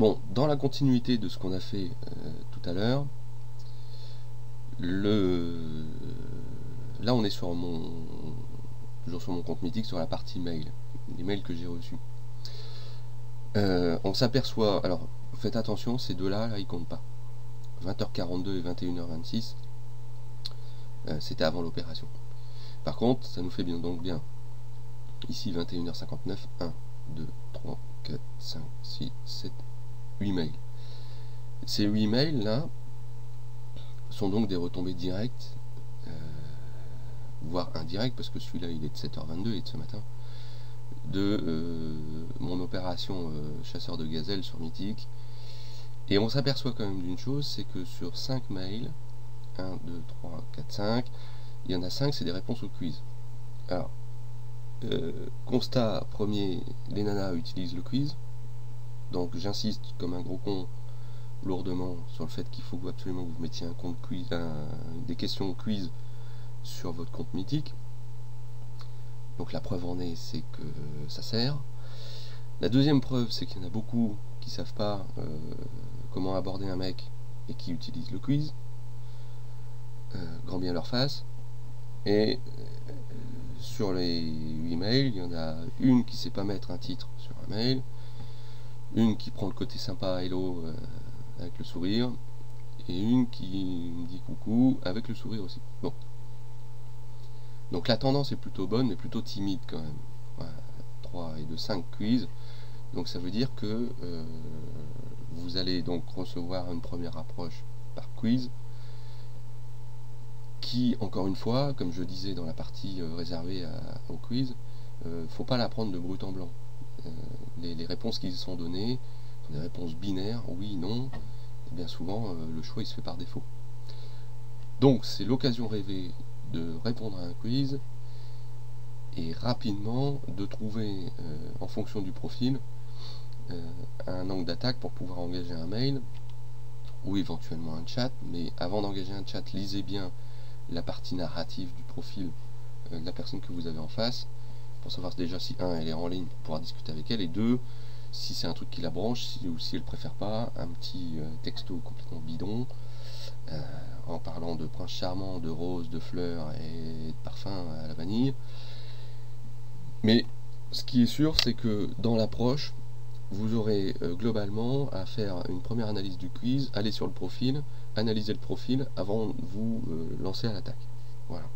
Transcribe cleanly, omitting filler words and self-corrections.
Bon, dans la continuité de ce qu'on a fait tout à l'heure, là on est toujours sur mon compte Mythique, sur la partie mail, les mails que j'ai reçus. On s'aperçoit, alors faites attention, ces deux-là, là, ils comptent pas. 20h42 et 21h26, c'était avant l'opération. Par contre, ça nous fait bien ici 21h59, 1, 2, 3, 4, 5, 6, 7, 8 mails. Ces 8 mails là sont donc des retombées directes, voire indirectes, parce que celui-là il est de 7h22, il est de ce matin, de mon opération chasseur de gazelles sur Mythique. Et on s'aperçoit quand même d'une chose, c'est que sur 5 mails, 1, 2, 3, 4, 5, il y en a 5, c'est des réponses au quiz. Alors, constat premier, les nanas utilisent le quiz. Donc j'insiste comme un gros con lourdement sur le fait qu'il faut absolument que vous mettiez un compte quiz, des questions quiz sur votre compte Mythique. Donc la preuve en est, c'est que ça sert. La deuxième preuve, c'est qu'il y en a beaucoup qui savent pas comment aborder un mec et qui utilisent le quiz. Grand bien leur face. Et sur les 8 mails, il y en a une qui sait pas mettre un titre sur un mail, une qui prend le côté sympa, hello, avec le sourire, et une qui me dit coucou avec le sourire aussi. Bon. Donc la tendance est plutôt bonne, mais plutôt timide quand même. Voilà, 3 et de 5 quiz. Donc ça veut dire que vous allez donc recevoir une première approche par quiz, qui, encore une fois, comme je disais dans la partie réservée au quiz, faut pas la prendre de brut en blanc. Les réponses qui sont données sont des réponses binaires, oui, non, et bien souvent le choix il se fait par défaut. Donc c'est l'occasion rêvée de répondre à un quiz et rapidement de trouver, en fonction du profil, un angle d'attaque pour pouvoir engager un mail ou éventuellement un chat. Mais avant d'engager un chat, lisez bien la partie narrative du profil de la personne que vous avez en face, pour savoir déjà si elle est en ligne pour pouvoir discuter avec elle, et deux, si c'est un truc qui la branche, ou si elle préfère pas un petit texto complètement bidon, en parlant de prince charmant, de roses, de fleurs et de parfum à la vanille. Mais ce qui est sûr, c'est que dans l'approche, vous aurez globalement à faire une première analyse du quiz, aller sur le profil, analyser le profil avant de vous lancer à l'attaque. Voilà.